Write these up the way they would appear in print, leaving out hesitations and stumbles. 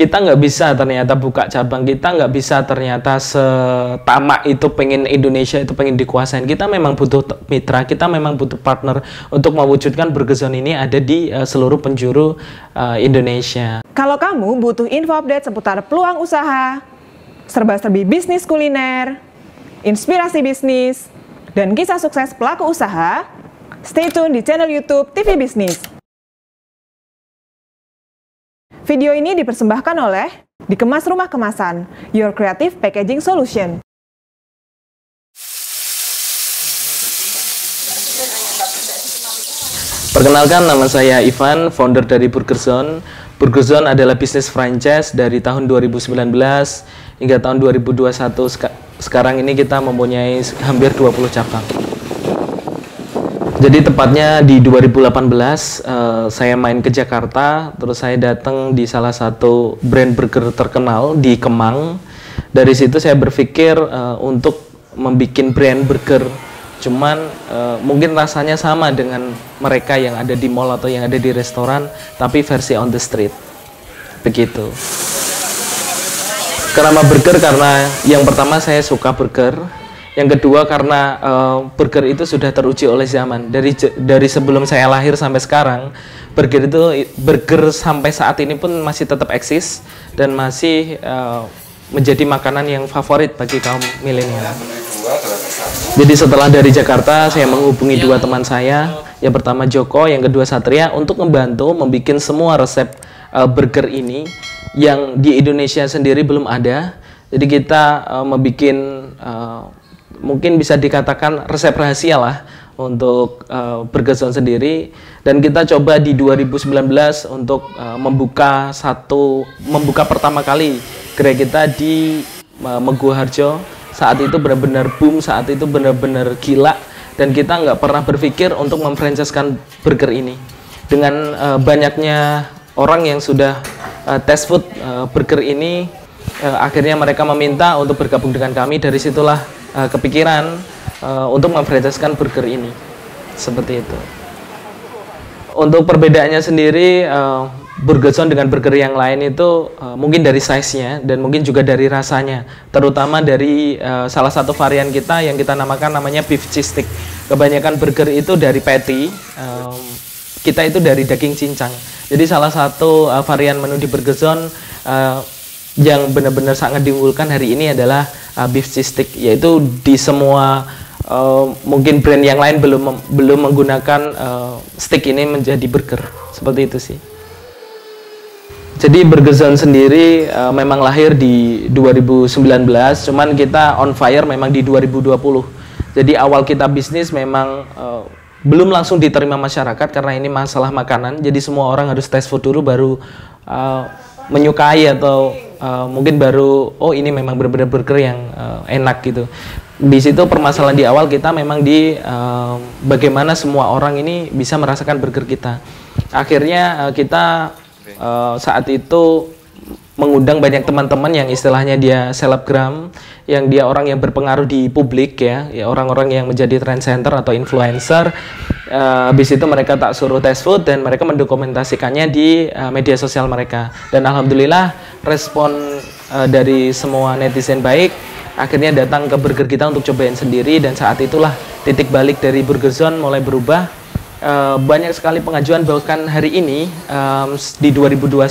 kita nggak bisa ternyata buka cabang, kita nggak bisa ternyata setamak itu pengen Indonesia itu pengen dikuasain. Kita memang butuh mitra, kita memang butuh partner untuk mewujudkan Burger Zone ini ada di seluruh penjuru Indonesia. Kalau kamu butuh info update seputar peluang usaha, serba-serbi bisnis kuliner, inspirasi bisnis, dan kisah sukses pelaku usaha, stay tune di channel YouTube TV Bisnis. Video ini dipersembahkan oleh Dikemas Rumah Kemasan, Your Creative Packaging Solution. Perkenalkan, nama saya Ivan, founder dari Burger Zone. Burger Zone adalah bisnis franchise dari tahun 2019 hingga tahun 2021. Sekarang ini kita mempunyai hampir 20 cabang. Jadi tepatnya di 2018 saya main ke Jakarta, terus saya datang di salah satu brand burger terkenal di Kemang. Dari situ saya berpikir untuk membuat brand burger, cuman mungkin rasanya sama dengan mereka yang ada di mall atau yang ada di restoran, tapi versi on the street. Begitu. Kenapa burger? Karena yang pertama saya suka burger. Yang kedua karena burger itu sudah teruji oleh zaman. Dari sebelum saya lahir sampai sekarang, burger sampai saat ini pun masih tetap eksis dan masih menjadi makanan yang favorit bagi kaum milenial. Jadi setelah dari Jakarta, saya menghubungi dua teman saya. Yang pertama Joko, yang kedua Satria, untuk membantu membuat semua resep burger ini yang di Indonesia sendiri belum ada. Jadi kita membuat mungkin bisa dikatakan resep rahasia lah untuk Burger Zone sendiri, dan kita coba di 2019 untuk membuka pertama kali gerai kita di Meguharjo. Saat itu benar-benar boom, saat itu benar-benar gila, dan kita nggak pernah berpikir untuk memfranchise-kan burger ini. Dengan banyaknya orang yang sudah test food burger ini, akhirnya mereka meminta untuk bergabung dengan kami. Dari situlah kepikiran untuk memfranchise-kan burger ini, seperti itu. Untuk perbedaannya sendiri, Burger Zone dengan burger yang lain itu mungkin dari size-nya dan mungkin juga dari rasanya, terutama dari salah satu varian kita yang kita namanya beef cheese stick. Kebanyakan burger itu dari patty, kita itu dari daging cincang. Jadi salah satu varian menu di Burger Zone yang benar-benar sangat diunggulkan hari ini adalah beef cheese stick, yaitu di semua mungkin brand yang lain belum menggunakan stick ini menjadi burger, seperti itu sih. Jadi Burger Zone sendiri memang lahir di 2019, cuman kita on fire memang di 2020. Jadi awal kita bisnis memang belum langsung diterima masyarakat karena ini masalah makanan. Jadi semua orang harus tes food dulu baru menyukai atau mungkin baru ini memang benar-benar burger yang enak gitu. Di situ permasalahan di awal kita memang di bagaimana semua orang ini bisa merasakan burger kita. Akhirnya kita saat itu mengundang banyak teman-teman yang istilahnya dia selebgram, yang dia orang yang berpengaruh di publik ya orang-orang yang menjadi trend center atau influencer. Habis itu mereka tak suruh test food dan mereka mendokumentasikannya di media sosial mereka, dan alhamdulillah respon dari semua netizen baik. Akhirnya datang ke burger kita untuk cobain sendiri, dan saat itulah titik balik dari Burger Zone mulai berubah. Banyak sekali pengajuan, bahkan hari ini di 2021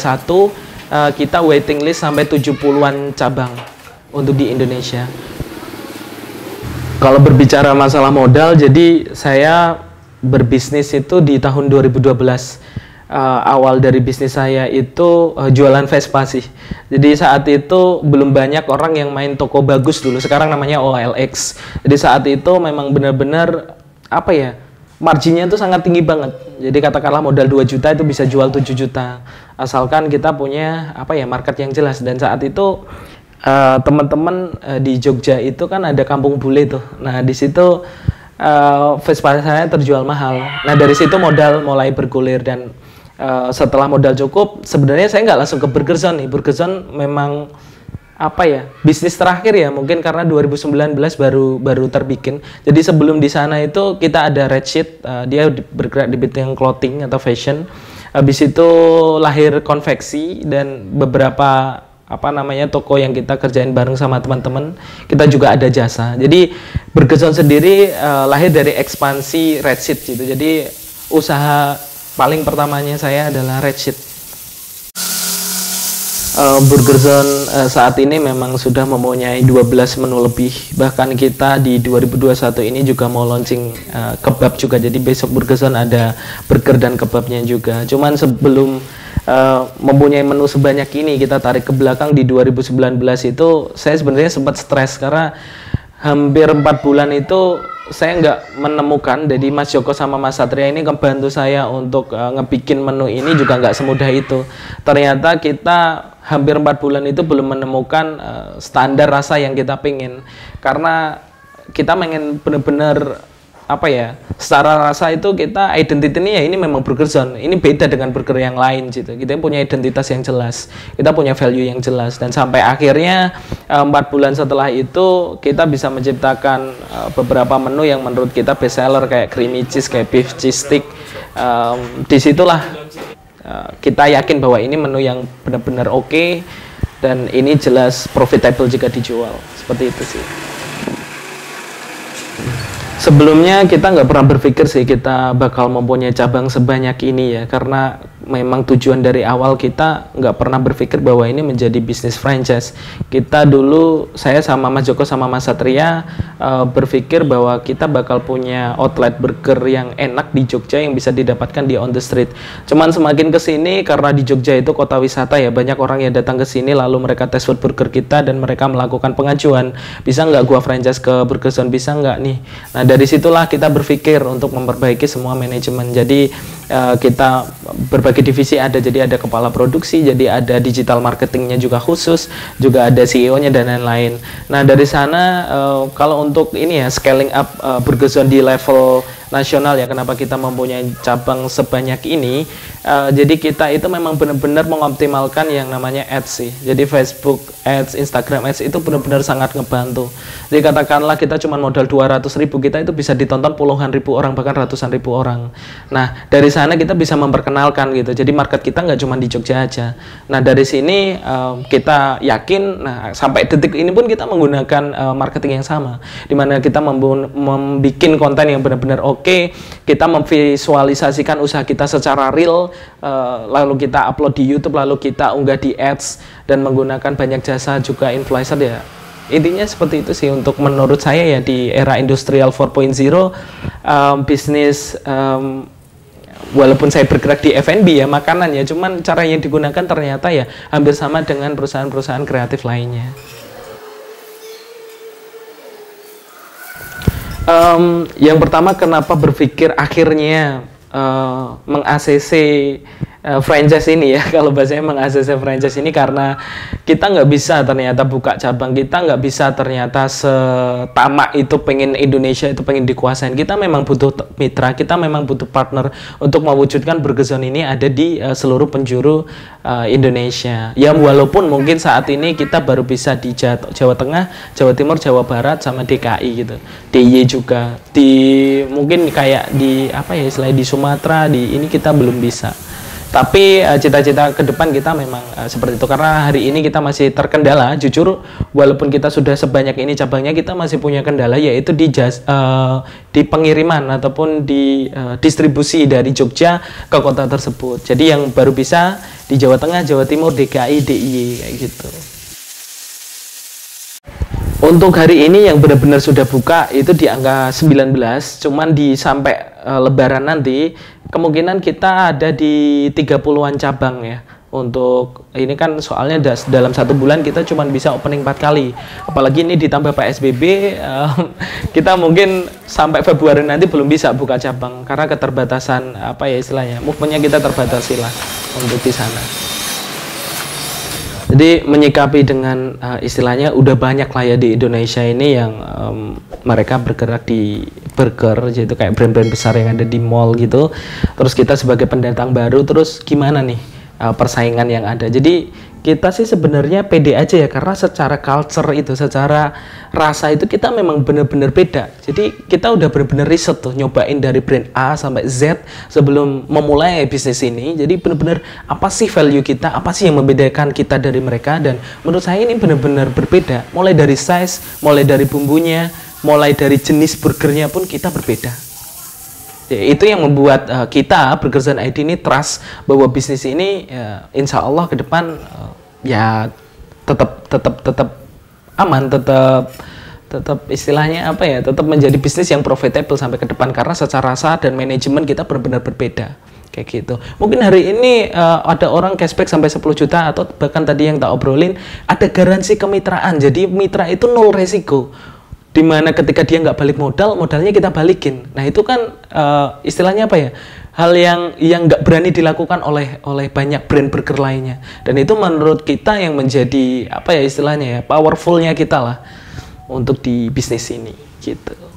kita waiting list sampai 70-an cabang untuk di Indonesia. Kalau berbicara masalah modal, jadi saya berbisnis itu di tahun 2012. Awal dari bisnis saya itu jualan Vespa sih. Jadi saat itu belum banyak orang yang main toko bagus dulu. Sekarang namanya OLX. Jadi saat itu memang benar-benar marginnya itu sangat tinggi banget. Jadi katakanlah modal 2 juta itu bisa jual 7 juta. Asalkan kita punya market yang jelas. Dan saat itu teman-teman di Jogja itu kan ada kampung bule tuh. Nah di situ Vespa saya terjual mahal. Nah dari situ modal mulai bergulir, dan setelah modal cukup, sebenarnya saya nggak langsung ke Burger Zone nih. Burger Zone memang bisnis terakhir ya, mungkin karena 2019 baru terbikin. Jadi sebelum di sana itu kita ada Red Sheet, dia bergerak di bidang clothing atau fashion. Habis itu lahir konveksi dan beberapa toko yang kita kerjain bareng sama teman-teman. Kita juga ada jasa. Jadi Burger Zone sendiri lahir dari ekspansi Red Seat gitu. Jadi usaha paling pertamanya saya adalah Red Seat. Burger Zone saat ini memang sudah mempunyai 12 menu lebih. Bahkan kita di 2021 ini juga mau launching kebab juga. Jadi besok Burger Zone ada burger dan kebabnya juga. Cuman sebelum mempunyai menu sebanyak ini, kita tarik ke belakang di 2019 itu saya sebenarnya sempat stres karena hampir 4 bulan itu saya nggak menemukan. Jadi Mas Joko sama Mas Satria ini membantu saya untuk ngebikin menu ini juga nggak semudah itu. Ternyata kita hampir 4 bulan itu belum menemukan standar rasa yang kita pingin, karena kita pengen bener-bener secara rasa itu kita identitinya ya ini memang Burger Zone, ini beda dengan burger yang lain gitu. Kita punya identitas yang jelas, kita punya value yang jelas, dan sampai akhirnya 4 bulan setelah itu kita bisa menciptakan beberapa menu yang menurut kita best seller, kayak creamy cheese, kayak beef cheese stick. Disitulah kita yakin bahwa ini menu yang benar-benar oke, dan ini jelas profitable jika dijual. Seperti itu sih. Sebelumnya kita nggak pernah berpikir sih kita bakal mempunyai cabang sebanyak ini ya, karena memang tujuan dari awal kita nggak pernah berpikir bahwa ini menjadi bisnis franchise. Kita dulu, saya sama Mas Joko sama Mas Satria berpikir bahwa kita bakal punya outlet burger yang enak di Jogja yang bisa didapatkan di on the street. Cuman semakin kesini, karena di Jogja itu kota wisata ya, banyak orang yang datang ke sini lalu mereka tes food burger kita dan mereka melakukan pengajuan, bisa nggak gua franchise ke Burger Zone, bisa nggak nih. Nah dari situlah kita berpikir untuk memperbaiki semua manajemen. Jadi kita berbagai divisi ada, jadi ada kepala produksi, jadi ada digital marketingnya juga khusus, juga ada CEO-nya dan lain-lain. Nah dari sana kalau untuk ini ya scaling up Burger Zone di level nasional ya, kenapa kita mempunyai cabang sebanyak ini, jadi kita itu memang benar-benar mengoptimalkan yang namanya ads sih. Jadi Facebook ads, Instagram ads itu benar-benar sangat ngebantu. Jadi katakanlah kita cuma modal 200.000, kita itu bisa ditonton puluhan ribu orang, bahkan ratusan ribu orang. Nah dari sana kita bisa memperkenalkan gitu, jadi market kita nggak cuma di Jogja aja. Nah dari sini kita yakin, nah sampai detik ini pun kita menggunakan marketing yang sama, dimana kita membuat konten yang benar-benar oke, kita memvisualisasikan usaha kita secara real, lalu kita upload di YouTube, lalu kita unggah di ads, dan menggunakan banyak jasa juga influencer ya. Intinya seperti itu sih untuk menurut saya ya, di era industrial 4.0 bisnis, walaupun saya bergerak di F&B ya, makanan ya, cuman cara yang digunakan ternyata ya hampir sama dengan perusahaan-perusahaan kreatif lainnya. Yang pertama, kenapa berpikir akhirnya meng-ACC franchise ini ya, kalau bahasanya meng-ACC franchise ini, karena kita nggak bisa ternyata buka cabang, kita nggak bisa ternyata setamak itu pengen Indonesia itu pengen dikuasain. Kita memang butuh mitra, kita memang butuh partner untuk mewujudkan Burger Zone ini ada di seluruh penjuru Indonesia. Ya walaupun mungkin saat ini kita baru bisa di Jawa Tengah, Jawa Timur, Jawa Barat, sama DKI gitu. DIY juga di mungkin kayak di istilahnya di Sumatera, di ini kita belum bisa. Tapi cita-cita ke depan kita memang seperti itu, karena hari ini kita masih terkendala. Jujur, walaupun kita sudah sebanyak ini cabangnya, kita masih punya kendala, yaitu di pengiriman ataupun di distribusi dari Jogja ke kota tersebut. Jadi yang baru bisa di Jawa Tengah, Jawa Timur, DKI, DIY kayak gitu. Untuk hari ini yang benar-benar sudah buka itu di angka 19, cuman di sampai Lebaran nanti kemungkinan kita ada di 30-an cabang ya. Untuk ini kan soalnya dalam 1 bulan kita cuma bisa opening 4 kali, apalagi ini ditambah PSBB, kita mungkin sampai Februari nanti belum bisa buka cabang karena keterbatasan istilahnya movementnya kita terbatasi lah untuk di sana. Jadi menyikapi dengan istilahnya udah banyak lah ya di Indonesia ini yang mereka bergerak di burger, yaitu kayak brand-brand besar yang ada di mall gitu. Terus kita sebagai pendatang baru, terus gimana nih persaingan yang ada. Jadi Kita sih sebenarnya pede aja ya, karena secara culture itu, secara rasa itu kita memang benar-benar beda. Jadi kita udah benar-benar riset tuh, nyobain dari brand A sampai Z sebelum memulai bisnis ini. Jadi benar-benar apa sih value kita, apa sih yang membedakan kita dari mereka, dan menurut saya ini benar-benar berbeda. Mulai dari size, mulai dari bumbunya, mulai dari jenis burgernya pun kita berbeda. Ya, itu yang membuat kita Burger Zone ID ini trust bahwa bisnis ini insya Allah ke depan ya tetap aman, tetap istilahnya apa ya, tetap menjadi bisnis yang profitable sampai ke depan, karena secara rasa dan manajemen kita benar-benar berbeda kayak gitu. Mungkin hari ini ada orang cashback sampai 10 juta, atau bahkan tadi yang tak obrolin ada garansi kemitraan. Jadi mitra itu nol resiko, dimana ketika dia nggak balik modalnya kita balikin. Nah itu kan istilahnya apa ya, hal yang nggak berani dilakukan oleh banyak brand burger lainnya, dan itu menurut kita yang menjadi apa ya istilahnya ya, powerfulnya kita lah untuk di bisnis ini gitu.